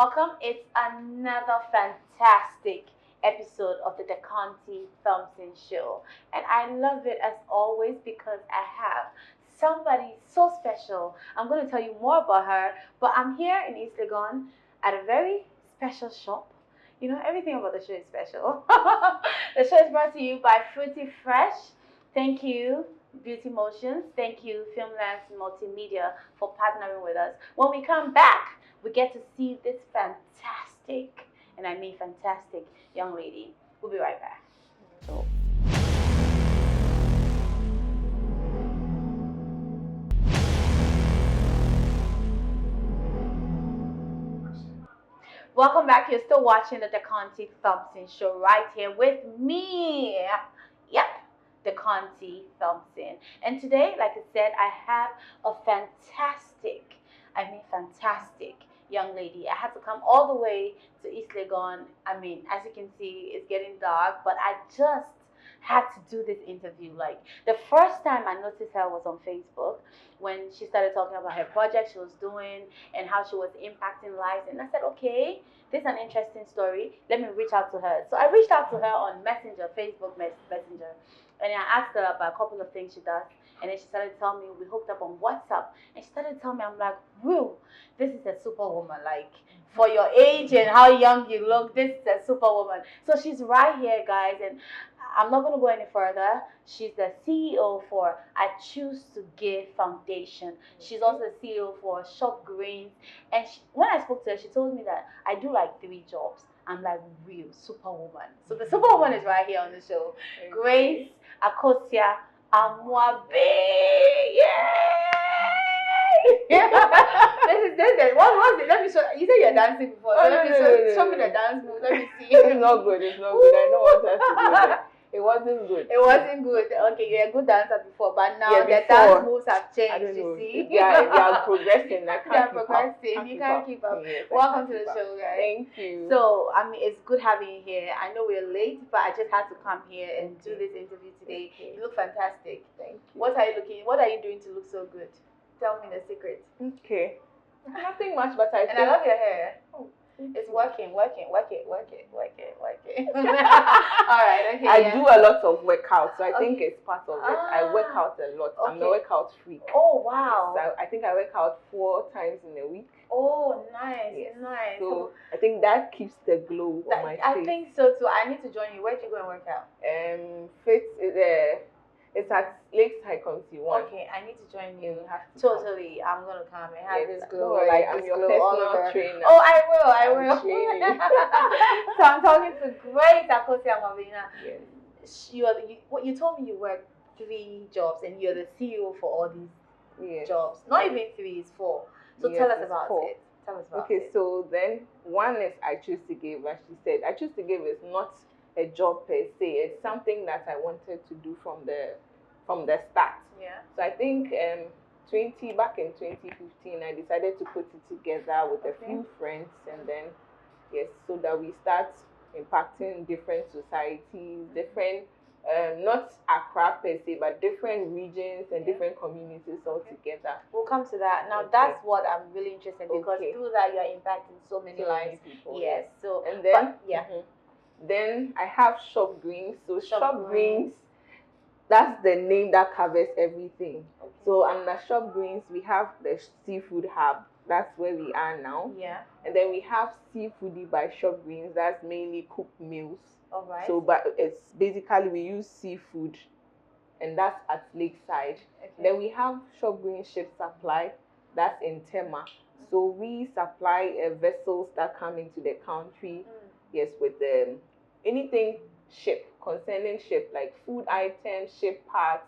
welcome. It's another fantastic episode of the Deconte Show. And I love it as always because I have somebody so special. I'm going to tell you more about her, but I'm here in East Legon at a very special shop. You know, everything about the show is special. The show is brought to you by Fruity Fresh. Thank you, Beauty Motions. Thank you, Filmlands Multimedia, for partnering with us. When we come back, we get to see this fantastic, and I mean fantastic, young lady. We'll be right back. Welcome back. You're still watching the Deconte Show right here with me. Yep, Deconte. And today, like I said, I have a fantastic young lady. I had to come all the way to East Legon. I mean, as you can see, it's getting dark, but I just had to do this interview. Like, the first time I noticed her was on Facebook when she started talking about her project she was doing and how she was impacting lives. And I said, okay, this is an interesting story. Let me reach out to her. So I reached out to her on Messenger, Facebook Messenger. And I asked her about a couple of things she does. And then she started telling me, we hooked up on WhatsApp. And she started telling me, I'm like, whoa, this is a superwoman. Like, for your age and how young you look, this is a superwoman. So she's right here, guys. And I'm not going to go any further. She's the CEO for I Choose to Give Foundation. She's also the CEO for Shop Greens. And when I spoke to her, she told me that I do like 3 jobs. I'm like, real superwoman. So the superwoman is right here on the show. Grace Akosua Amoabeng. Yay! This is what was it? Let me show. You said you're dancing before. So show me the dance move. Let me see. It's not good. I know what has to do with it. It wasn't good. It wasn't good. Okay, you're a good dancer before, but now the dance moves have changed. You see? Yeah, they are progressing. They're progressing. You can't keep up. Yes, Welcome to the show, guys. Thank you. So, I mean, it's good having you here. I know we're late, but I just had to come here and do this interview today. You look fantastic. Thank you. What are you doing to look so good? Tell me the secret. Okay. Nothing much, but I love your hair. Oh, it's working. All right, okay. I do a lot of workouts, so I think it's part of it. I work out a lot. Okay. I'm a workout freak. Oh, wow. So I think I work out 4 times in a week. Oh, nice. Yes. Nice. So I think that keeps the glow on my face. I think so too. I need to join you. Where do you go and work out? It's at Lakeside Kencity 1. Okay, I need to join you. Have to totally. I'm gonna come and have this glow. No, like I'm your personal trainer. Oh, I will. So I'm talking to Grace Akosua Amoabeng. Yes. You told me you work 3 jobs and you're the CEO for all these jobs. Not even 3, it's 4. So tell us about it. Tell us about it. Okay, so then one is I Choose to Give. As she said, I Choose to Give is not a job per se. It's something that I wanted to do from the start. Yeah. So I think back in 2015, I decided to put it together with a few friends, and then so that we start impacting different societies, different not Accra per se, but different regions and different communities all together. We'll come to that. Now that's what I'm really interested in, because through that you're impacting so many lives. People. Yes. So and then then I have Shop Greens. So Shop Greens, that's the name that covers everything. Okay. So under Shop Greens, we have the Seafood Hub. That's where we are now. Yeah. And then we have Seafoodie by Shop Greens. That's mainly cooked meals. All right. So, but it's basically we use seafood, and that's at Lakeside. Okay. Then we have Shop Greens Ship Supply. That's in Tema. So we supply vessels that come into the country. Yes, with anything ship, concerning ship, like food items, ship parts,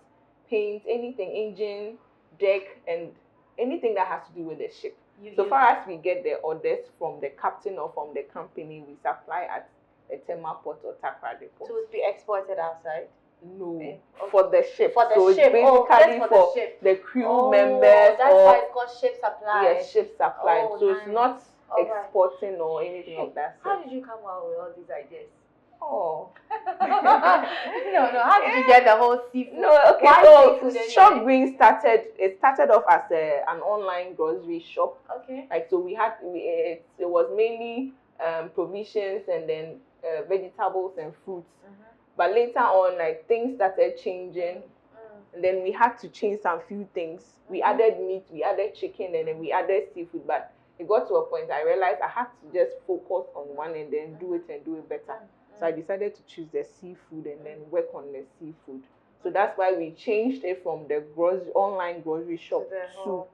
paint, anything, engine, deck, and anything that has to do with the ship. So far as we get the orders from the captain or from the company, we supply at a Tema port or Takrade port. To be exported outside? No, okay. For the ship. For the so ship. It's basically for the crew members. That's why it's called ship supply. Yes, ship supply. So nice. It's not exporting or anything of that sort. How did you come out with all these ideas? Oh, No. How did you get the whole seafood? No, okay. Why So seafood anyway? Shop Green started off as an online grocery shop. Okay. Like, so it was mainly provisions and then vegetables and fruits. But later on, like, things started changing, and then we had to change some few things. We added meat, we added chicken, and then we added seafood. But it got to a point I realized I had to just focus on one and then do it better. So I decided to choose the seafood and then work on the seafood. So that's why we changed it from the online grocery shop to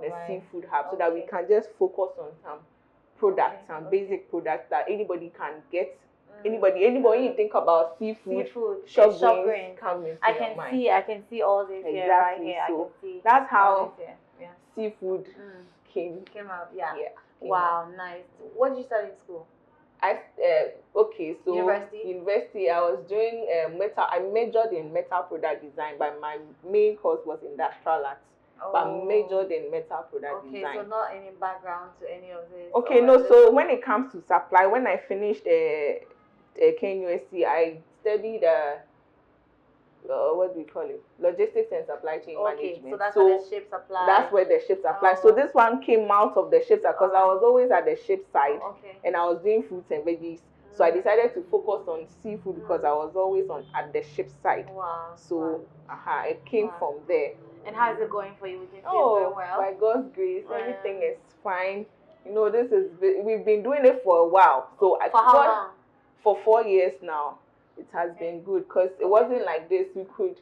the seafood hub, so that we can just focus on some products, some basic products that anybody can get. Anybody you think about seafood Shop Green come into your mind. I can see all this here, right here. So I can see that's how seafood came out. Yeah. Wow, nice. What did you study in school? University. I was doing metal. I majored in metal product design, but my main course was industrial arts. But I majored in metal product design. Okay, so not any background to any of this. Okay, no. So when it comes to supply, when I finished KNUST, I studied what do we call it? Logistics and supply chain management. So that's where the ships apply. That's where the ships apply. So this one came out of the ships because I was always at the ship side, and I was doing fruits and veggies. So I decided to focus on seafood because I was always at the ship side. Wow. So it came from there. And how is it going for you? Would you say it's going well? By God's grace, everything is fine. You know, we've been doing it for a while. So for how long? For 4 years now. It has been good because it wasn't like this. We could,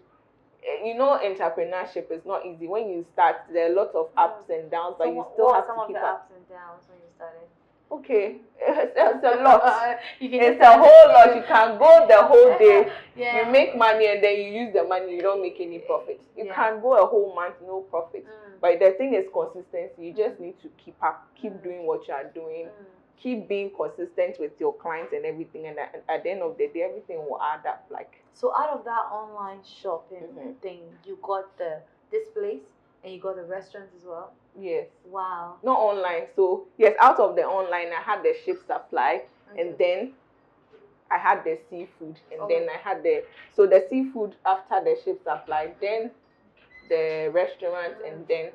entrepreneurship is not easy. When you start, there are a lot of ups and downs, but you still have to keep up. What are some of the ups and downs when you started? Okay, it's a lot. It's a whole lot. You can go the whole day. You make money and then you use the money. You don't make any profit. You can go a whole month no profit. But the thing is consistency. You just need to keep up, keep doing what you are doing. Keep being consistent with your clients and everything, and at the end of the day, everything will add up. Like, so out of that online shopping thing, you got this place and you got the restaurants as well. Yes. Wow. Not online. So yes, out of the online, I had the ship supply, and then I had the seafood, and then I had the seafood after the ship supply, then the restaurant, and then.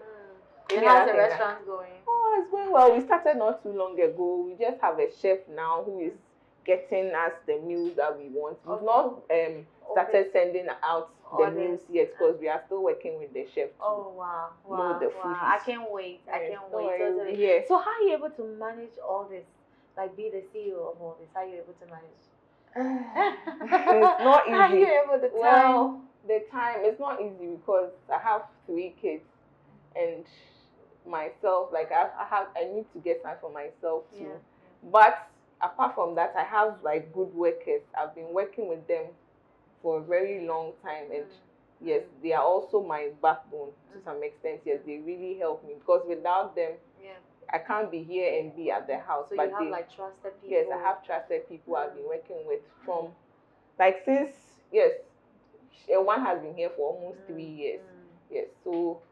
And how's the restaurant going? Oh, it's going well. We started not too long ago. We just have a chef now who is getting us the meals that we want. We've not started sending out the meals yet because we are still working with the chef. Oh, wow. The food I can't wait. I can't wait. Totally. Yes. So how are you able to manage all this? Like, be the CEO of all this? How are you able to manage? It's not easy. How are you able to Well, the time is not easy because I have 3 kids and myself, like I need to get time for myself too. But apart from that, I have like good workers. I've been working with them for a very long time, and yes, they are also my backbone to some extent. Yes, they really help me because without them, I can't be here and be at the house. So you have like trusted people. Yes, I have trusted people I've been working with from since one has been here for almost 3 years. Yes, so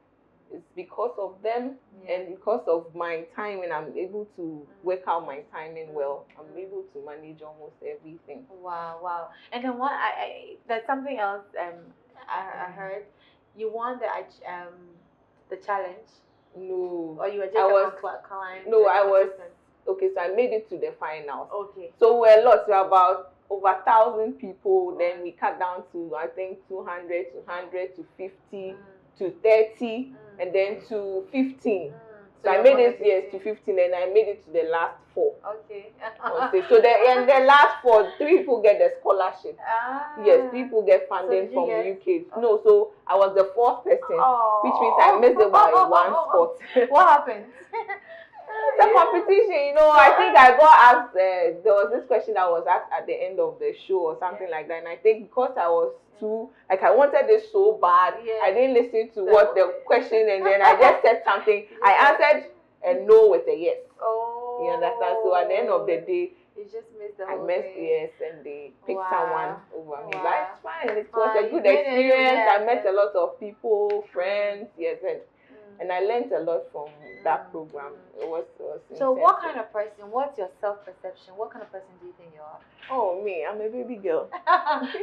it's because of them and because of my timing, I'm able to work out my timing well. I'm able to manage almost everything. Wow. And then there's something else I heard. You won the challenge. No. Or you were just client? No, I was. Okay, so I made it to the finals. Okay. So we're lots. We're about over 1,000 people. Then we cut down to, I think, 200 to 50 to 30. And then to 15. So I made it to 15, and I made it to the last 4. Okay. So the last 4, 3 people get the scholarship. Yes, people get funding from UK. No, so I was the 4th person, which means I missed it by 1 spot. What happened? The competition, I think I got asked, there was this question that was asked at the end of the show or something like that, and I think because I was I wanted this so bad, I didn't listen to what the question, and then I just said something. I answered a no with a yes. Oh. You understand? So at the end of the day, you just missed the I whole missed thing. yes, and they picked someone over me. Wow. But it's fine. It was a good experience. I met a lot of people, friends, yes, and And I learned a lot from that program. It was So what kind of person, what's your self-perception? What kind of person do you think you are? Oh, me, I'm a baby girl.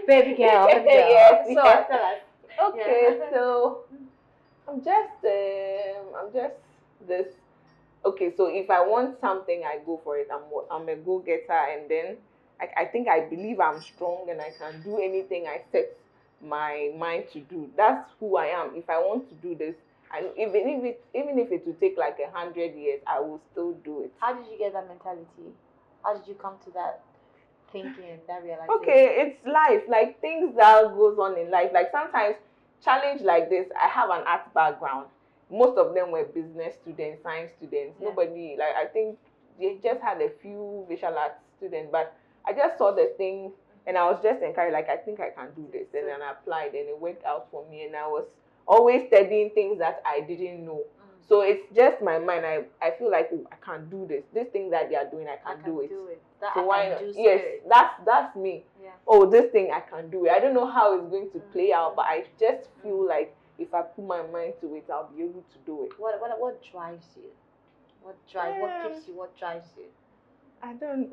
Baby girl. Yes, so yes. tell us. Okay, so I'm just this. Okay, so if I want something, I go for it. I'm a go-getter, and then I think I believe I'm strong and I can do anything I set my mind to do. That's who I am. If I want to do this, and even if it will take like 100 years, I will still do it. How did you get that mentality? How did you come to that thinking, that realization? Okay, it's life. Like things that goes on in life. Like sometimes challenge like this. I have an art background. Most of them were business students, science students. Yeah. Nobody, like, I think they just had a few visual arts students, but I just saw the thing and I was just encouraged, like, I think I can do this. And then I applied and it worked out for me. And I was always studying things that I didn't know. So it's just my mind. I feel like, oh, I can do this. This thing that they are doing, I can do it. So why not? Yes, that's me. Yeah. Oh, this thing I can do it. I don't know how it's going to play out, but I just feel like if I put my mind to it, I'll be able to do it. What drives you? What keeps you? What drives you? I don't.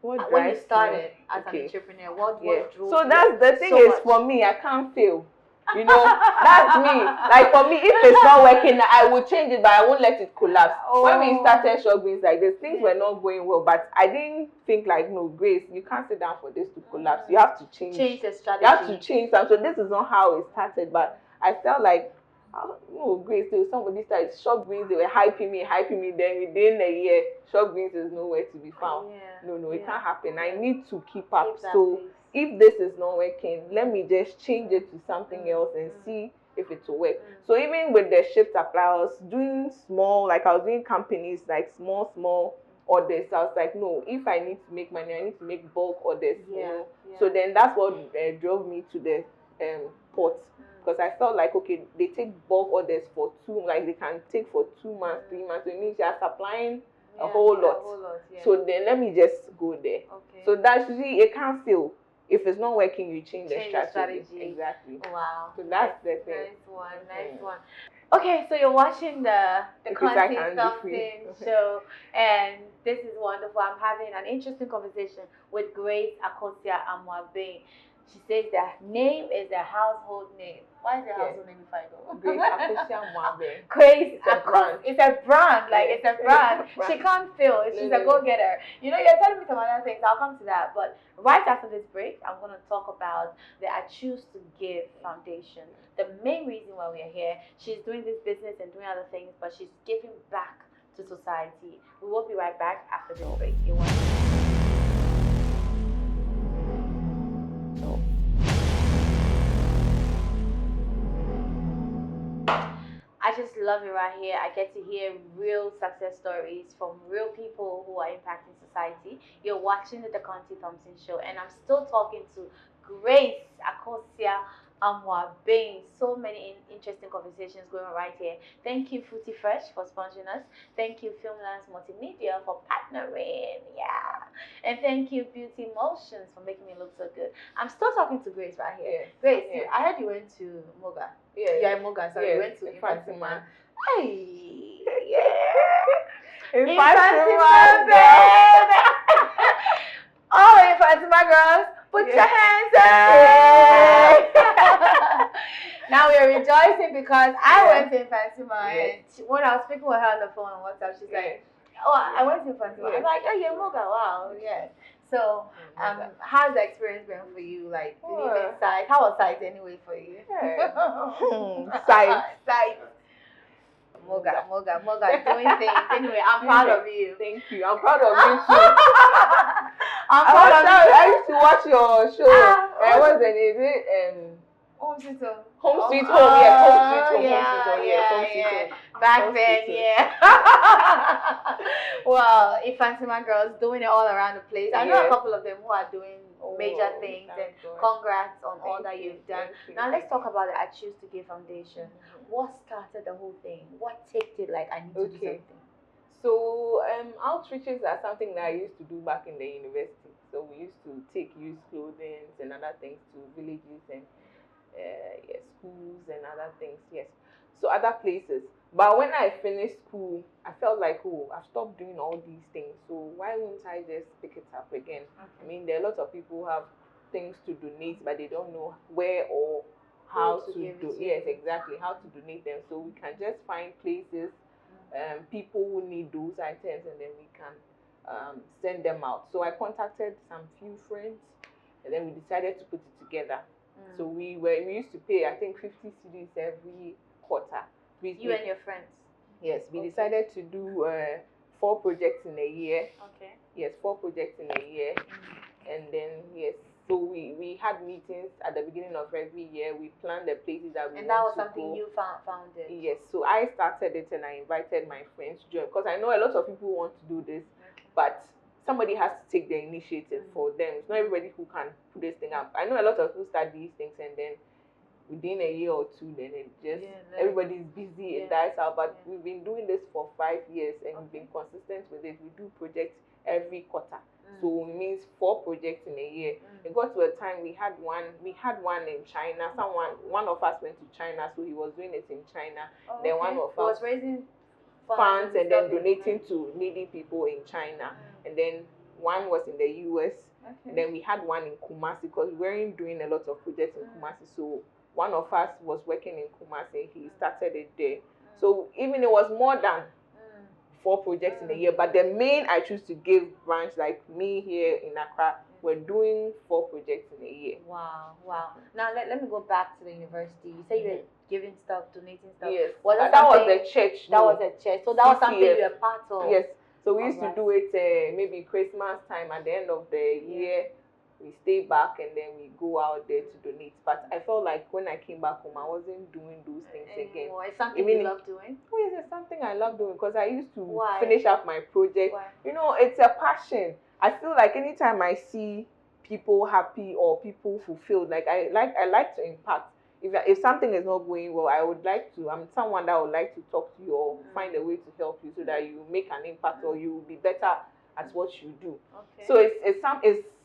What drives when you started me? as an entrepreneur, what drove so you? That's the thing so is much? For me, I can't fail. You know, that's me. Like for me, if it's not working, I will change it, but I won't let it collapse. When we started Shop Greens like this, things were not going well, but I didn't think like, no, Grace, you can't sit down for this to collapse. You have to change the strategy. You have to change something. So this is not how it started, but I felt like, no, Grace, there was somebody started Shop Greens, they were hyping me. Then within a year, Shop Greens is nowhere to be found. No, it can't happen. I need to keep up. So if this is not working, let me just change it to something else and see if it will work. So even with the shift supply, I was doing companies like small orders. I was like, no, if I need to make money, I need to make bulk orders. You know? So then that's what drove me to the port. Because I felt like, okay, they take bulk orders for they can take for 2 months, 3 months. So it means you're supplying a whole lot. So then let me just go there. Okay. So that's usually, it can't fail. If it's not working, you change the strategy. Exactly. Wow. So that's the thing. Nice one. Okay, so you're watching the Kencity something show, and this is wonderful. I'm having an interesting conversation with Grace Akosua Amoabeng. She says that name is a household name. Why is it a household name if I go? Grace Akosua Amoabeng. Grace Akosua. It's a brand. Like, it's a brand. She can't fail. She's a go-getter. You know, you're telling me some other things. I'll come to that. But right after this break, I'm going to talk about the I Choose to Give Foundation. The main reason why we are here, she's doing this business and doing other things, but she's giving back to society. We will be right back after this break. I just love it right here. I get to hear real success stories from real people who are impacting society. You're watching the Deconte show, and I'm still talking to Grace Akosua Amoabeng. So many interesting conversations going on right here. Thank you, Fruity Fresh, for sponsoring us. Thank you, Filmlands Multimedia, for partnering. And thank you, Beauty Motions, for making me look so good. I'm still talking to Grace right here. Grace, I heard you went to Moga. Yeah, in Moga. Sorry, you went to Infantima. Hey, Infantima, baby. Oh, Infantima girls, put your hands up. Now we are rejoicing because I went to Infantima, and when I was speaking with her on the phone on WhatsApp, she's like, "Oh, I went to Infantima." I'm like, "Oh, yeah, Moga, wow, yes." So, how's the experience been for you? Like, leaving site? How was site anyway for you? Site. Moga, doing things. Anyway, I'm proud of you. Thank you. I'm proud of you too. I used to watch your show. What's the name? Is it Home Sweet Home? Home Sweet Home, yes. Back then, Well, Infantima girls doing it all around the place. I know a couple of them who are doing major things, and congrats on all that you've done. Now let's talk about the I Choose to Give Foundation. What started the whole thing? What tipped it like I need to do something? So outreaches are something that I used to do back in the university. So we used to take used clothing and other things to villages and schools and other things. So other places. But when I finished school, I felt like, oh, I've stopped doing all these things. So why wouldn't I just pick it up again? I mean, there are lots of people who have things to donate, but they don't know where or how to do. Yes, exactly, how to donate them. So we can just find places, people who need those items, and then we can send them out. So I contacted some few friends, and then we decided to put it together. So we used to pay, I think, 50 cedis every quarter. You and your friends? Yes, we decided to do 4 projects in a year. Okay. Yes, 4 projects in a year. And then, yes, so we had meetings at the beginning of every year. We planned the places that we want to go. And that was something you founded? Yes, so I started it and I invited my friends to join, because I know a lot of people want to do this, but somebody has to take the initiative for them. It's not everybody who can put this thing up. I know a lot of people start these things and then within a year or two, then it just everybody's busy, it dies out. But we've been doing this for 5 years and we've been consistent with it. We do projects every quarter, so it means 4 projects in a year. It got to a time we had one in China. One of us went to China, so he was doing it in China. Then one of us was raising funds and then donating to needy people in China. And then one was in the US. And then we had one in Kumasi, because we weren't doing a lot of projects in Kumasi. So one of us was working in Kumasi. He started it there. So even it was more than 4 projects in a year. But the main I choose to give branch, like me here in Accra, we're doing 4 projects in a year. Wow. Now let me go back to the university. You say you were giving stuff, donating stuff. Yes. That was a church. That was a church. So that was something you were part of. Yes. So we used to do it maybe Christmas time, at the end of the year. We stay back and then we go out there to donate. But I felt like when I came back home, I wasn't doing those things again. It's something you love doing? Oh, yes, it's something I love doing, because I used to finish up my project. Why? You know, it's a passion. I feel like anytime I see people happy or people fulfilled, like I like to impact. If something is not going well, I'm someone that would like to talk to you or find a way to help you so that you make an impact or you will be better at what you do. So it's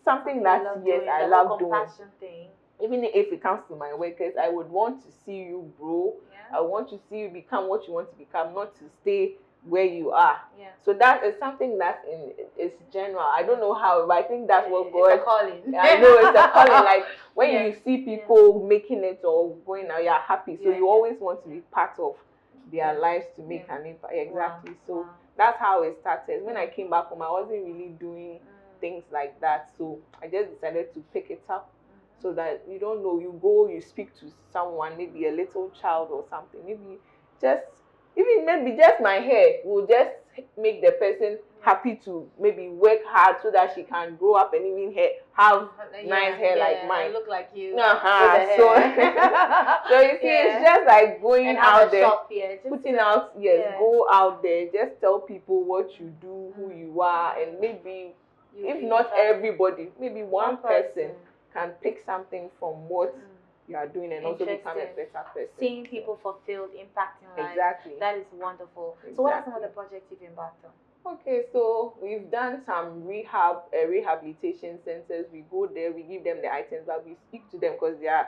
something that I love doing. Thing. Even if it comes to my workers, I would want to see you grow. I want to see you become what you want to become, not to stay where you are. So that is something that it's general. I don't know how, but I think that's what God. It's a calling. I know it's a calling. Like when you see people making it or going out, you're happy. So you always want to be part of their lives to make an impact. Exactly. So that's how it started. When I came back home, I wasn't really doing things like that. So I just decided to pick it up, so that you don't know, you go, you speak to someone, maybe a little child or something, maybe just my hair will just make the person happy to maybe work hard so that she can grow up and even have nice hair like mine. Look like you. So so you see, it's just like going out there, putting out, go out there, just tell people what you do, who you are, and maybe if not everybody, maybe one person can pick something from what you are doing and also become a better person. Seeing people fulfilled, impacting lives. Exactly. That is wonderful. So what are some of the projects you've embarked on? Okay, so we've done some rehabilitation centers. We go there, we give them the items, but we speak to them because they are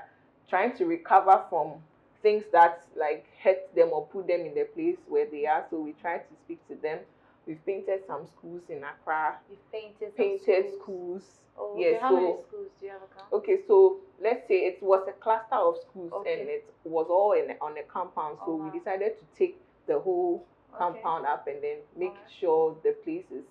trying to recover from things that like hurt them or put them in the place where they are. So we try to speak to them. We've painted some schools in Accra. You've painted schools. Oh, okay. Yes. How many schools do you have account? Okay, so let's say it was a cluster of schools and it was all on a compound. So we decided to take the whole compound up and then make sure the place is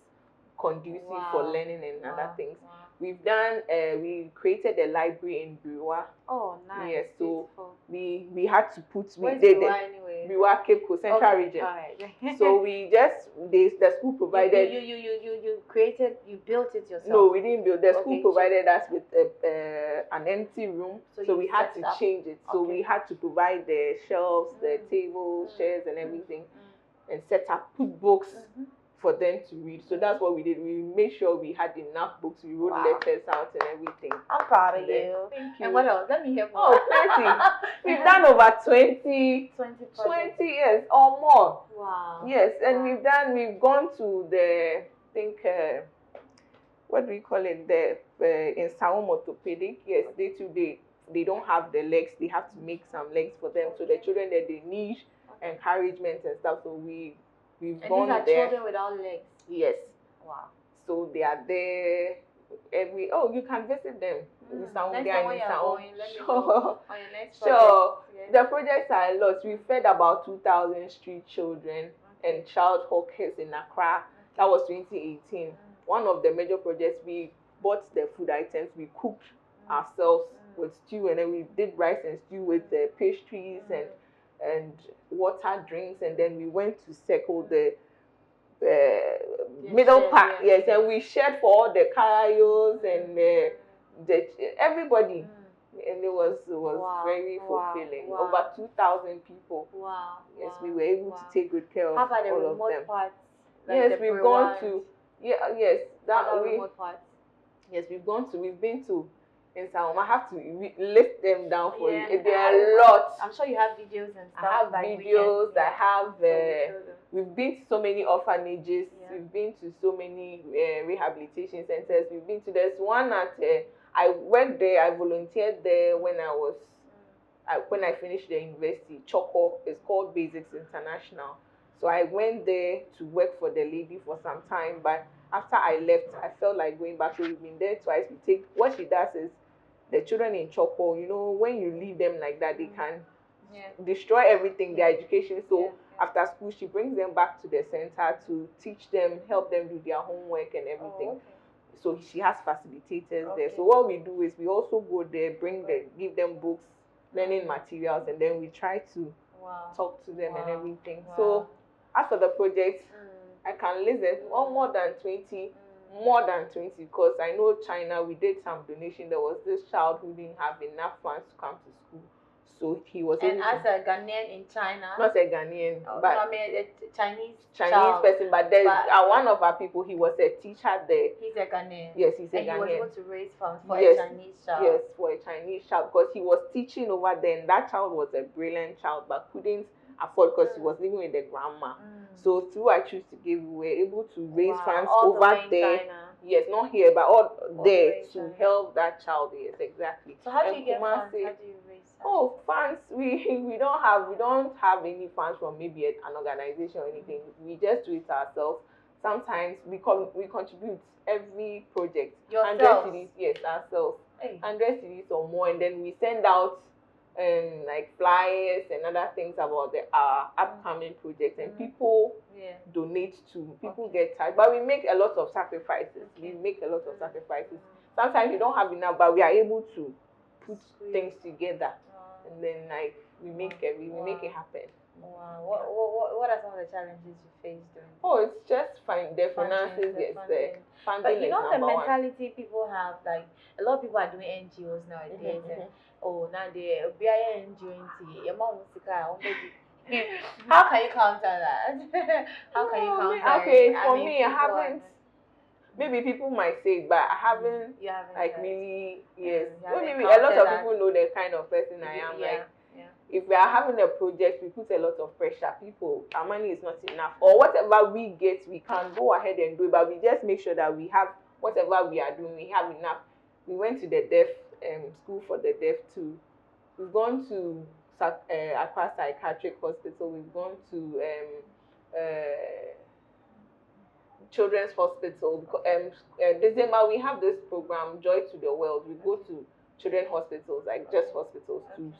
conducive for learning and other things. We've done, we created a library in Biwa. Oh, nice. Yes, so beautiful. we had to put, Where's Biwa anyway? Biwa, Cape Coast, Central Region. All right. So we just, the school provided. You created, you built it yourself? No, we didn't build. The school provided us with an empty room, so we had to change it. So we had to provide the shelves, the tables, chairs, and everything, and set up, put books for them to read. So that's what we did. We made sure we had enough books. We wrote letters out and everything. I'm proud of you. Thank you. And what else? Let me hear more. Oh, plenty. We've done over 20 years or more. Wow. Yes, and we've gone to the, I think, what do we call it? In Sao Orthopedic. Yes, they don't have the legs. They have to make some legs for them. So the children that they need encouragement and stuff. So we've And gone these are there. children without legs. Yes. Wow. So they are there you can visit them. Next time when you're going, let me know Sure. on your next project. Sure. Yes. The projects are a lot. We fed about 2,000 street children and child hawkers in Accra. That was 2018. One of the major projects, we bought the food items, we cooked ourselves with stew, and then we did rice and stew with the pastries and water drinks, and then we went to circle the middle part, and we shared for all the carayos and everybody, and it was very fulfilling. Wow. Over 2,000 people. Wow. Yes, we were able to take good care of How about the all of remote them. parts? Like Yes, we've gone to. Yes, remote parts. Yes, we've been to. In Salom, I have to list them down for you. There are a lot. I'm sure you have videos and stuff. I have videos. I have. We've been to so many orphanages. We've been to so many rehabilitation centers. We've been to. There's one at. I worked there. I volunteered there when I was. When I finished the university. Choco. It's called Basics International. So I went there to work for the lady for some time, but after I left, I felt like going back. So we've been there twice. What she does is, the children in Choco, when you leave them like that, they can destroy everything, their education. So after school, she brings them back to the center to teach them, help them do their homework and everything. So she has facilitators there. So what we do is we also go there, give them books, learning materials, and then we try to talk to them and everything. So as for the project, I can list it more than 20, because I know China, we did some donation. There was this child who didn't have enough funds to come to school. So he was able to. And as a Ghanaian in China? Not a Ghanaian, but no, I mean a Chinese person. But there's one of our people, he was a teacher there. He's a Ghanaian. Yes, he's a Ghanaian. And he was able to raise funds for a Chinese child. Yes, for a Chinese child, because he was teaching over there, and that child was a brilliant child, but couldn't afford because he was living with the grandma. So through I Choose to Give, we were able to raise funds over there. Yes, not here, but all there to help that child. Yes, exactly. So how do you get funds? How do you raise funds? Funds, we don't have any funds from maybe an organization or anything. We just do it ourselves. Sometimes we contribute every project. 100 cedis, yes, ourselves. 100 cedis or more, and then we send out like flyers and other things about our upcoming projects, and people donate to. People get tired, but we make a lot of sacrifices. Sometimes we don't have enough, but we are able to put things together, and then like we make it happen. Wow. What are some of the challenges you face It's during? just fine. The finances, yes, the funding. But the mentality people have, like a lot of people are doing NGOs nowadays, and now they be NGO. How can you counter that? How can you counter? Okay, for me, I haven't. Maybe people might say it, but I haven't. You haven't like really, yes. Maybe a lot of people know the kind of person I am. If we are having a project, we put a lot of pressure. Our money is not enough, or whatever we get, we can go ahead and do it. But we just make sure that we have whatever we are doing, we have enough. We went to the deaf school for the deaf too. We've gone to Accra Psychiatric Hospital. We've gone to Children's Hospital. December we have this program, Joy to the World. We go to children's hospitals, like just hospitals, to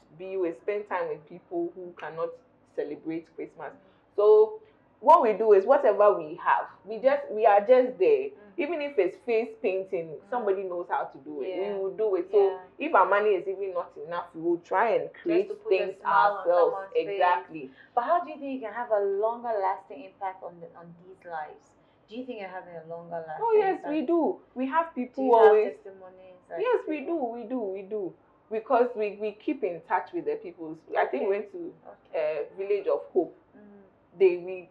spend time with people who cannot celebrate Christmas. So what we do is whatever we have, we are just there. Even if it's face painting, somebody knows how to do it. We will do it. So if our money is even not enough, we will try and create things ourselves. Exactly. But how do you think you can have a longer lasting impact on these lives? Do you think you're having a longer lasting? Oh yes, we do. We have people do you always. Have testimonies? Yes, we do. Because we keep in touch with the people. I think we went to Village of Hope. We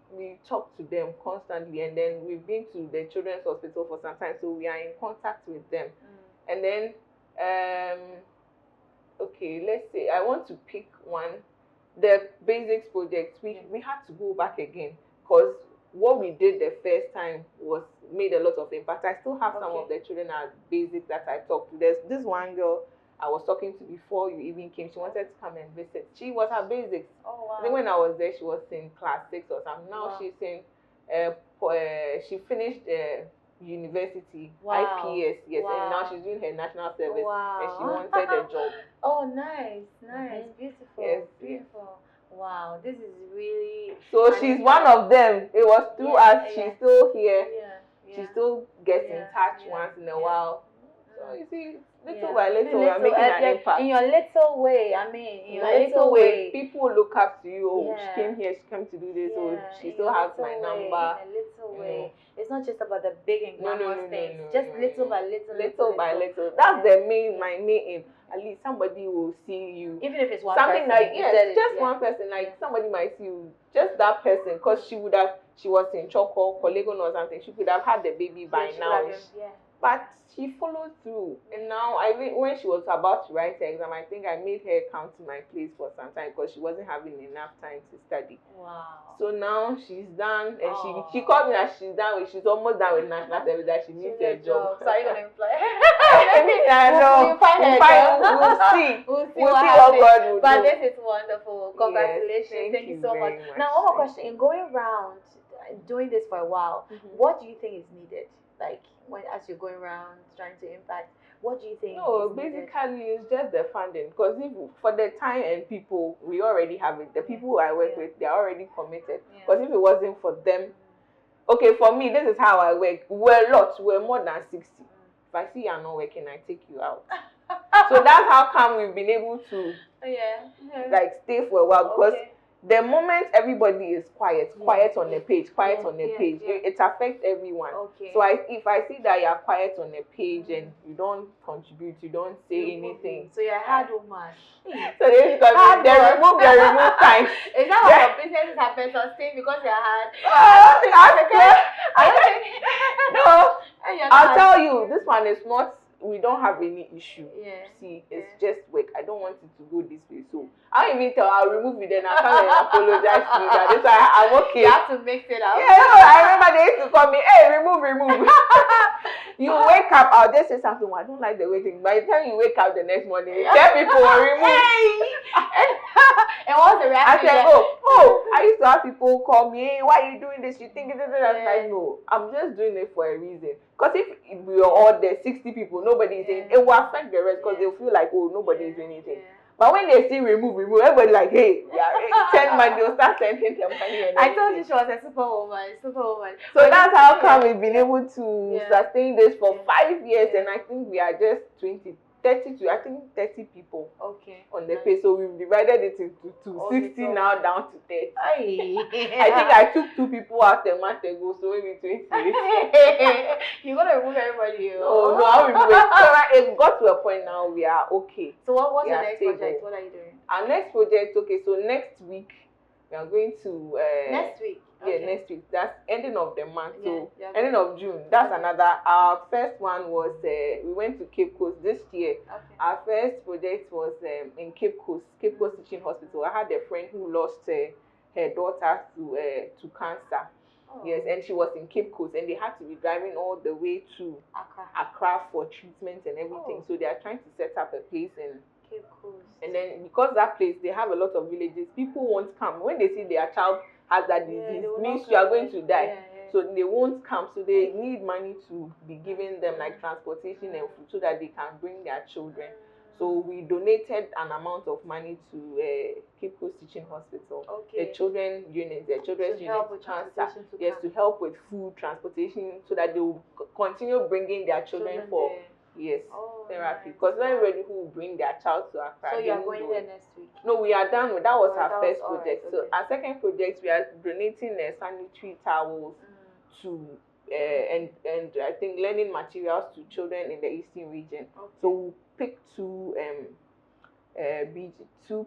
talk to them constantly, and then we've been to the Children's Hospital for some time, so we are in contact with them. And then let's say I want to pick one. The Basics project, we had to go back again, because what we did the first time made a lot of impact. I still have some of the children at Basics that I talked to. There's this one girl, I was talking to before you even came. She wanted to come and visit. She was her basics. Oh wow. I think when I was there, she was in class 6 or something. Now Wow. she's in. She finished university, Wow. IPS, yes, Wow. and now she's doing her national service, Wow. and she wanted a job. Oh, nice, beautiful, Yes, beautiful. Wow, this is really. So she's one of them. It was through us. She's still here. She still gets in touch once in a while. So you see, little by little, we're making an impact. In your little way, I mean, in your little way, people look up to you. Oh, she came here, she came to do this. Oh, she still has my number. In a little way. It's not just about the big and glamorous things. Just little by little. Little by little. That's my main aim. At least somebody will see you. Even if it's one something person. Like just one person. Like somebody might see you. Just that person, because she was in Choco, Kolegon or something. She could have had the baby by now. But she followed through, and now when she was about to write her exam, I think I made her come to my place for some time because she wasn't having enough time to study. Wow. So now she's done, and she called me that she's almost done with national service, that she needs a job. So are you gonna apply? I know. We'll see. We'll see what God will do. But this is wonderful. Congratulations. Yes, thank you so much. Now, one more question. In going around doing this for a while, what do you think is needed? Like as you're going around trying to impact, what do you think? No, basically it's just the funding. Because for the time and people, we already have it. The people who I work with, they're already committed. Because if it wasn't for them, okay, for me, this is how I work. We're more than 60. If I see you're not working, I take you out. So that's how come we've been able to like stay for a while, because the moment everybody is quiet on the page, it affects everyone. So if I see that you're quiet on the page and you don't contribute, you don't say anything. So you're a hard woman. So they remove time. Is that why your businesses have been sustained because you're hard? No, I'll tell you, this one is not. We don't have any issue. See, it's just work. I don't want it to go this way. So I'll remove it, then I'll come and apologize to you. That's why I'm okay. You have to mix it up. I remember they used to call me, hey, remove. You wake up, I'll just say something. I don't like the waiting. By the time you wake up the next morning, 10 people will remove. And what's the reaction? I said, I used to have people call me, hey, why are you doing this? You think it is like, no, I'm just doing it for a reason. Because if we are all there, 60 people, nobody is saying, it will affect the rest, because they'll feel like, oh, nobody is doing anything. But when they see remove, everybody like, hey, send money, they'll start sending them money. I told you she was a superwoman. So that's how come we've been able to sustain this for 5 years, and I think we are just 30 people on the page. So we've divided it into 60 now down to 30. I think I took 2 people out a month ago, so maybe 20. You're gonna remove everybody. Oh no, I'll remove it. So it got to a point now we are okay. So what's your next project? What are you doing? Our next project, so next week we are going to next week. Next week. That's ending of the month. So ending of June. That's another. Our first one was we went to Cape Coast this year. Our first project was in Cape Coast Teaching Hospital. I had a friend who lost her daughter to cancer. Yes, and she was in Cape Coast, and they had to be driving all the way to Accra for treatment and everything. So they are trying to set up a place in Cape Coast. And then because that place, they have a lot of villages, people won't come. When they see their child has that disease, means you are going to die. So they won't come. So they need money to be giving them like transportation and food so that they can bring their children. So we donated an amount of money to Cape Coast Teaching Hospital, the children unit, the children's unit, to help with food, transportation, so that they will continue bringing their children for therapy. Because not everybody who will bring their child to Accra. So you are going there next week? No, we are done with that. Was our first project. So our second project, we are donating sanitary towels to and I think learning materials to children in the Eastern region. So we'll pick two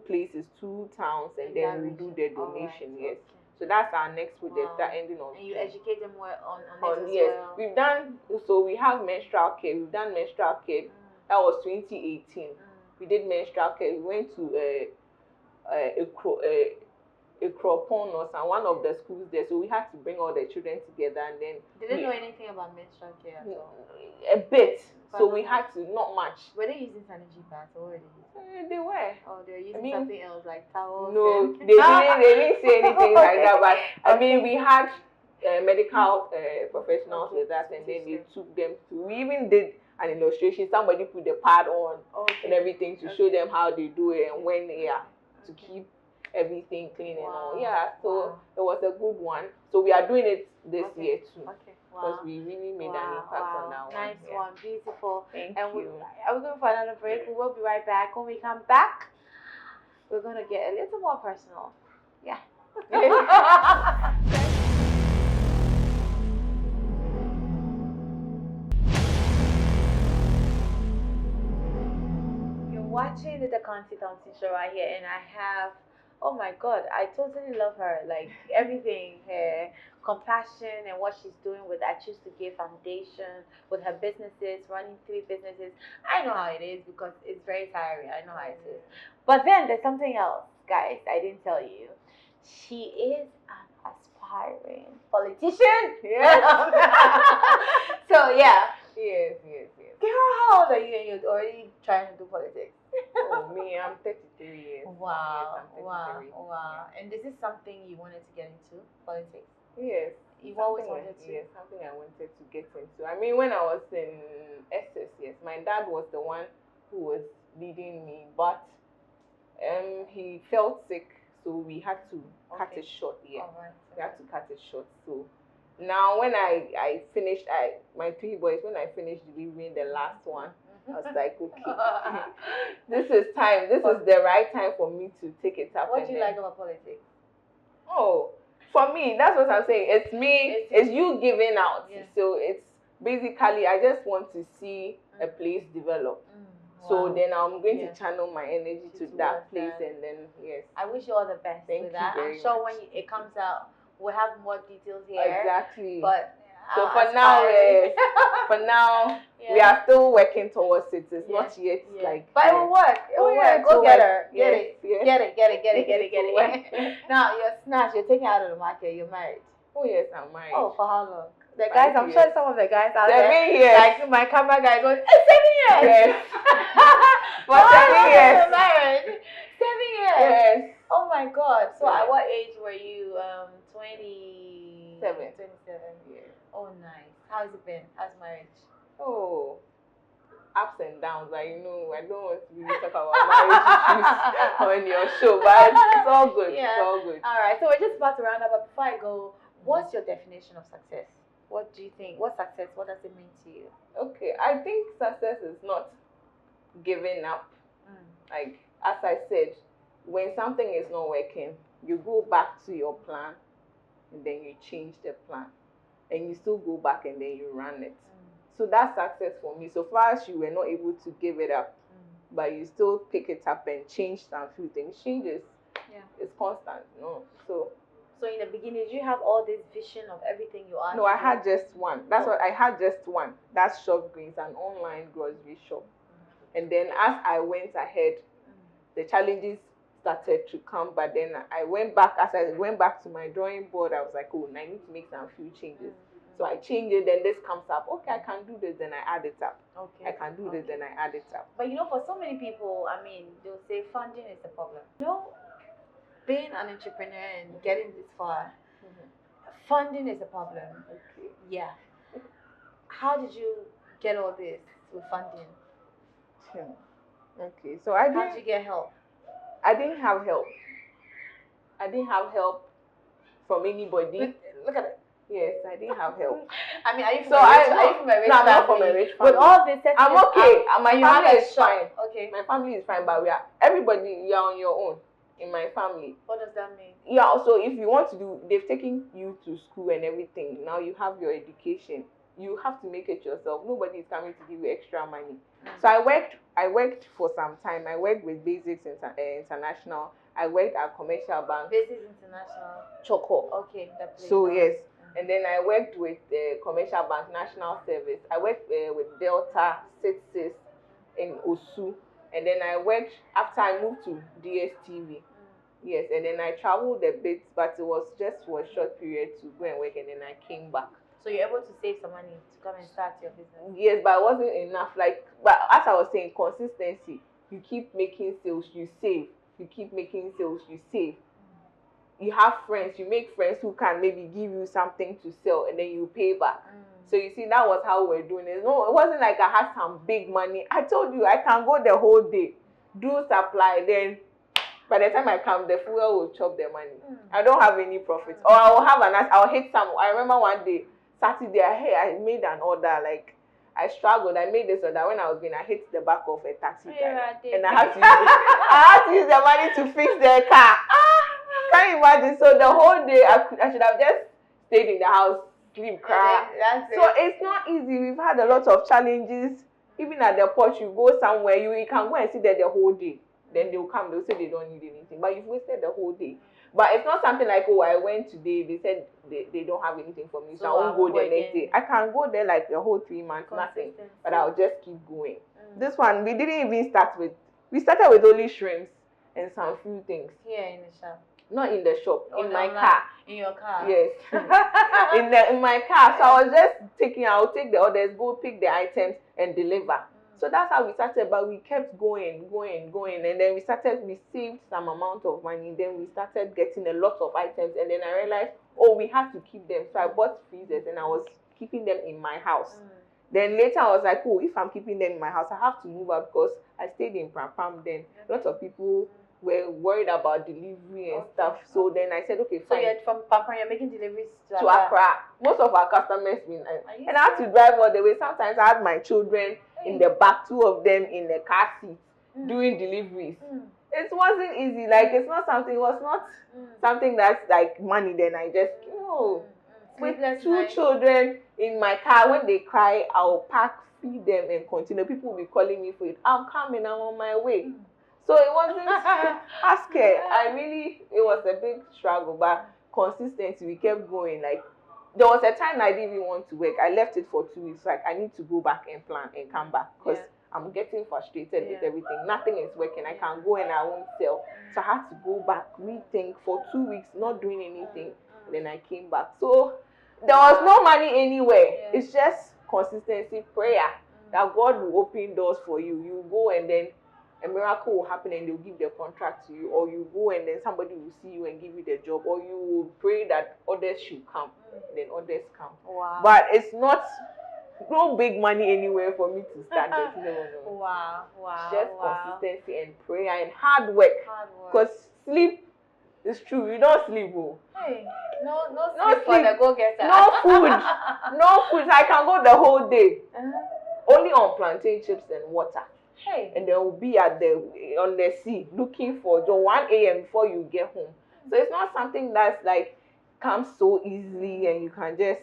places, 2 towns, and then we do the donation. So that's our next project. That ending on. And you educate them more on this yes. as well. We've done. So we have menstrual care. We've done menstrual care. That was 2018. We did menstrual care. We went to Agyapong or one of the schools there. So we had to bring all the children together, and then they didn't know anything about menstrual care at all. A bit. So we had to, not much. Were they using sanitary pads or were they using? They were. Oh, they were using something else like towels. No, they didn't say anything like that. But I mean, we had medical professionals with us, and then they took them to. We even did an illustration. Somebody put the pad on and everything to show them how they do it and when they are to keep everything clean and all. Yeah, so it was a good one. So we are doing it this year too. Okay. Because we really made an impact on that one. Nice one, beautiful. Thank you. We're going for another break. We will be right back. When we come back, we're going to get a little more personal. Yeah. You're watching the Deconte show right here, and I have, oh my God, I totally love her. Like everything, her compassion and what she's doing with I Choose to Give Foundation, with her businesses, running 3 businesses. I know how it is because it's very tiring. I know how it is. But then there's something else, guys, I didn't tell you. She is an aspiring politician. Yes. So yeah. Yes. Girl, how old are you and you're already trying to do politics? Oh, me, I'm 33 years. Wow. Yes, I'm 33. Wow. Yeah. And this is something you wanted to get into, politics? Yes. You've always wanted to? Yes, something I wanted to get into. I mean, when I was in SS, yes, my dad was the one who was leading me, but he felt sick, so we had to cut it short. Yeah, we had to cut it short. So now, when I finished, my 3 boys, when I finished delivering the last one, I was like, okay, this is time. This is the right time for me to take it up. What do you like about politics? Oh, for me, that's what I'm saying. It's me. It's you giving out. Yeah. So it's basically, I just want to see a place develop. Wow. So then I'm going to channel my energy to that place, and then yes. I wish you all the best with that. I'm sure when it comes out, we'll have more details here. Exactly. But so for now, we are still working towards it. It's not yet like. But it will work. It will work. Go get her. Get it. Now your snatch, you're taking out of the market. You're married. Oh yes, I'm married. Oh, for how long? The guys, I'm sure some of the guys out 7 there, years. like my camera guy goes, 7 years. Yes. For 7 years. You're married. 7 years. Yes. Oh my God. So at what age were you? 27. 27. Yes. Oh, nice. How's it been? How's marriage? Oh, ups and downs. I know I don't want to really talk about marriage issues on your show, but it's all good. Yeah. It's all good. All right. So we're just about to round up, but before I go, what's your definition of success? What do you think? What's success? What does it mean to you? Okay, I think success is not giving up. Like, as I said, when something is not working, you go back to your plan and then you change the plan. And you still go back and then you run it. So that's success for me. So far as you were not able to give it up, but you still pick it up and change some few things. Change is constant, no? So in the beginning, did you have all this vision of everything you are? No, I had just one. That's what I had, just one. That's Shop Greens, an online grocery shop. And then as I went ahead, the challenges started to come. But then I went back. As I went back to my drawing board, I was like, oh, I need to make some few changes. So I changed it. Then this comes up. Okay, I can do this. Then I add it up. Okay. I can do this. Then I add it up. But you know, for so many people, I mean, they'll say funding is the problem. You know, being an entrepreneur and getting this far, funding is a problem. Okay. Yeah. How did you get all this with funding? Okay, so how did you get help? I didn't have help. I didn't have help from anybody. Look at it. Yes, I didn't have help. I mean, are you from a rich family? No, I'm not from a rich family. With all this, I'm okay. My family is fine. Okay. My family is fine, but everybody, you are on your own. In my family. What does that mean? Yeah, also if you want to do, they've taken you to school and everything. Now you have your education. You have to make it yourself. Nobody is coming to give you extra money. So I worked for some time. I worked with Basics International. I worked at Commercial Bank. Basics International. Choco. Okay, that place. So yes. And then I worked with Commercial Bank National Service. I worked with Delta Sitsis in Osu. And then I worked after I moved to DSTV. Yes, and then I traveled a bit, but it was just for a short period to go and work, and then I came back. So you're able to save some money to come and start your business. Yes, but it wasn't enough. But as I was saying, consistency. You keep making sales, you save. You keep making sales, you save. You have friends, you make friends who can maybe give you something to sell and then you pay back. So you see, that was how we're doing it. No, it wasn't like I had some big money. I told you I can go the whole day, do supply, then by the time I come, the fuel will chop the money. I don't have any profits. Or I'll hit some. I remember one day, Saturday, I made an order, like, I struggled. I made this order when I was going. I hit the back of a taxi driver, and I had to use the money to fix the car. Can you imagine? So the whole day, I should have just stayed in the house, sleep, cry. So it's not easy. We've had a lot of challenges. Even at the port, you go somewhere, you can go and sit there the whole day. Then they'll come, they'll say they don't need anything. But you've wasted the whole day. But it's not something like, oh, I went today, they said they don't have anything for me, so I won't go the next day. I can go there like the whole 3 months, nothing. But I'll just keep going. This one, we didn't even start with, we started with only shrimps and some few things. Here in the shop? Not in the shop, in my car. In your car? Yes. in my car. So I was just I'll take the orders, go pick the items and deliver. So that's how we started, but we kept going, and then we saved some amount of money, then we started getting a lot of items, and then I realized, oh, we had to keep them. So I bought freezers, and I was keeping them in my house. Then later I was like, oh, if I'm keeping them in my house, I have to move out because I stayed in Prampam then. A lot of people were worried about delivery and stuff. So then I said, okay, fine. So you're from Prampam, you're making deliveries to Accra. Most of our customers and I had to drive all the way. Sometimes I had my children in the back, 2 of them in the car seat doing deliveries. It wasn't easy. Like, it was not something that's like money. Then I just, with 2 children in my car, when they cry, I'll pack, feed them and continue. People will be calling me for it. I'm coming, I'm on my way. So it wasn't, I scared. It was a big struggle, but consistency, we kept going. Like, there was a time I didn't even want to work. I left it for 2 weeks. Like, I need to go back and plan and come back because I'm getting frustrated with everything. Nothing is working. I can go and I won't sell. So I had to go back, rethink for 2 weeks, not doing anything. And then I came back. So there was no money anywhere. It's just consistency, prayer that God will open doors for you. You go and then a miracle will happen and they'll give their contract to you, or you go and then somebody will see you and give you the job, or you will pray that others should come, then others come. Wow. But it's no big money anywhere for me to start this. No. Wow. Just consistency and prayer and hard work. Because sleep is true. You don't sleep. Hey, no sleep for the go-getter. No food. No food. I can go the whole day. Only on plantain chips and water. Hey. And then we'll be on the sea looking for 1 a.m. before you get home. So it's not something that's like comes so easily and you can just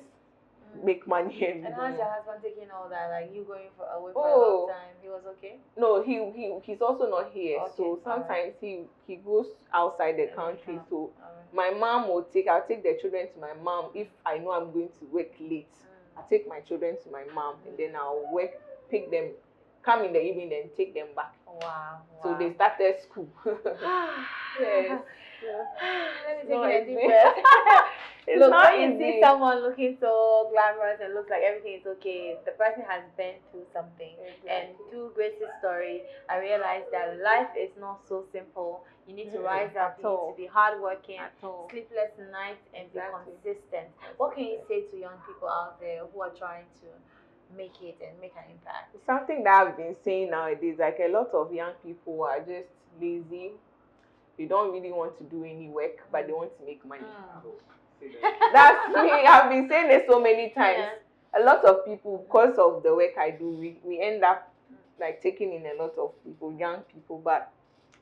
make money. And how's your husband taking all that? Like, you going away for a long time? He was okay? No, he's also not here. Okay. So sometimes he goes outside the country. So my mom I'll take the children to my mom if I know I'm going to work late. I'll take my children to my mom and then I'll pick them, come in the evening and take them back. Wow. So they started school. Yes. Let me take a deep breath. Look, when you see someone looking so glamorous and looks like everything is okay, the person has been through something. Exactly. And through Grace's story, I realized that life is not so simple. You need to rise up, you need to be hardworking, sleepless nights, and be consistent. What can you say to young people out there who are trying to make it and make an impact? Something that I've been saying nowadays, like a lot of young people are just lazy. They don't really want to do any work, but they want to make money. That's me. I've been saying this so many times. A lot of people, because of the work I do, we end up like taking in a lot of people, young people, but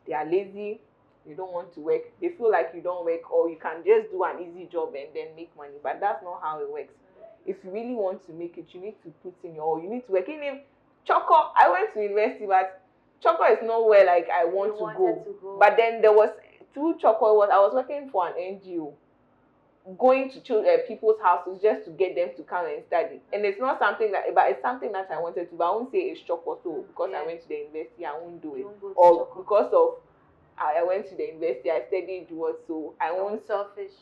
they are lazy. They don't want to work. They feel like you don't work, or you can just do an easy job and then make money. But that's not how it works. If you really want to make it, you need to put in you need to work. In Choco, I went to university, but Choco is nowhere like I want to go. But then there was through Choco, I was working for an NGO, going to people's houses just to get them to come and study. And it's not something but it's something that I wanted to. But I won't say it's Choco. So because I went to the university, I won't do it. Or because of I went to the university, I studied what, so I won't selfish.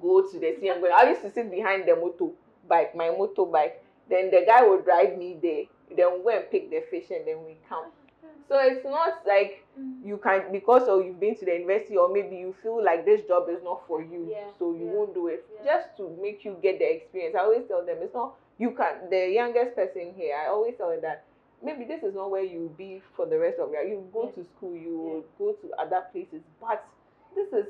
Go to the sea and go. I used to sit behind the motor, bike, my motorbike. Then the guy will drive me there. Then we go and pick the fish and then we come. So it's not like you can, because you've been to the university, or maybe you feel like this job is not for you, so you won't do it. Just to make you get the experience. I always tell them, it's not, you can, the youngest person here, I always tell them that maybe this is not where you'll be for the rest of your life. You go to school, you go to other places, but this is,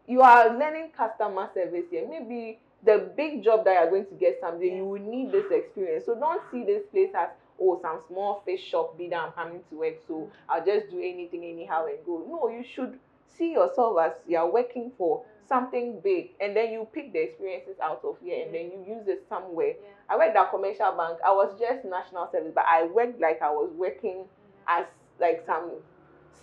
you are learning customer service here. Maybe the big job that you're going to get someday, you will need this experience. So don't see this place as, oh, some small fish shop be that I'm coming to work, so I'll just do anything anyhow and go. No, you should see yourself as you're working for something big, and then you pick the experiences out of here and then you use it somewhere. I worked at commercial bank. I was just national service, but I worked like I was working as like some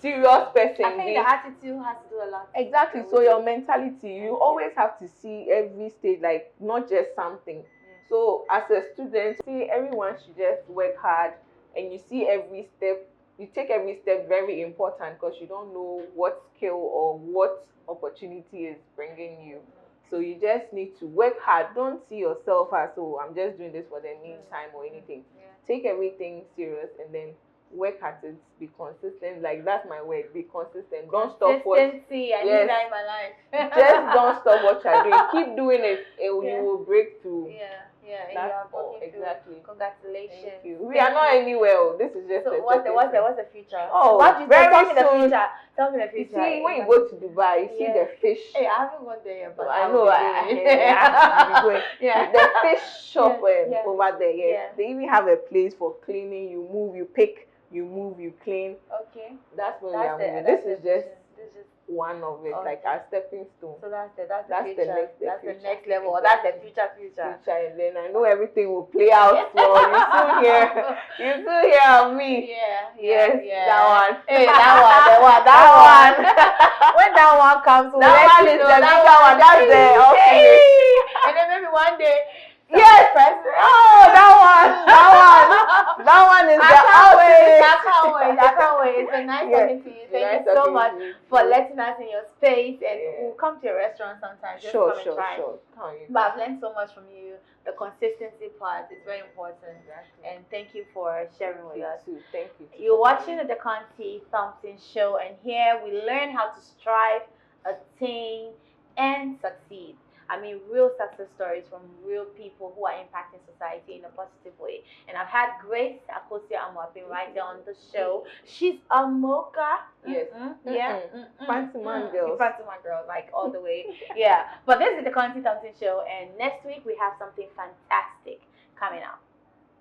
serious person. I think the attitude has to do a lot. Exactly. So your mentality, you always have to see every stage, like not just something. So as a student, see, everyone should just work hard, and you see every step, you take every step very important, because you don't know what skill or what opportunity is bringing you. So you just need to work hard. Don't see yourself as, oh, I'm just doing this for the meantime or anything. Take everything serious and then work at it. Be consistent. Like, that's my word. Be consistent. Don't stop what. Consistency. I need that in my life. Just don't stop what you're doing. Keep doing it. You will break through. That's all. Exactly. Congratulations. Thank you. We are not anywhere. This is just. So what's the future? Oh, what do you very tell me soon. the future. Tell me the future. You see, when you go to Dubai, you see the fish. Hey, I haven't gone there yet, but I know. The fish shop over there. Yes. They even have a place for cleaning. You move, you pick. You move, you clean. Okay. That's when we are moving. This is just one of it, like our stepping stone. So that's the future. That's the next level. Or that's the future. And then I know everything will play out. So you still hear of me. Yes. That one. Hey, that one. When that one comes, we'll that one is the bigger one. That's the okay. And then maybe one day. Yes. Oh, that one is the ultimate. I can't wait. It's been nice talking to you. Thank you so much for letting us in your space, and we'll come to your restaurant sometime. Just come and try. But I've learned so much from you. The consistency part is very important. And thank you for sharing with us. Thank you. You're watching the Deconte Thompson Show, and here we learn how to strive, attain, and succeed. I mean, real success stories from real people who are impacting society in a positive way. And I've had Grace Akosua Amoabeng right there on the show. She's a mocha. Yes. Fancy man girls, like all the way. But this is the Kencity Thompson Show, and next week we have something fantastic coming up.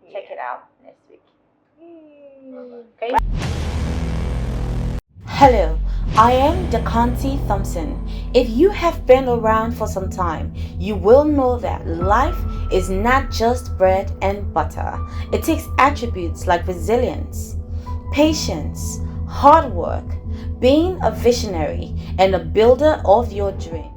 Check it out next week. Okay. Hello, I am Deconte Thompson. If you have been around for some time, you will know that life is not just bread and butter. It takes attributes like resilience, patience, hard work, being a visionary, and a builder of your dreams.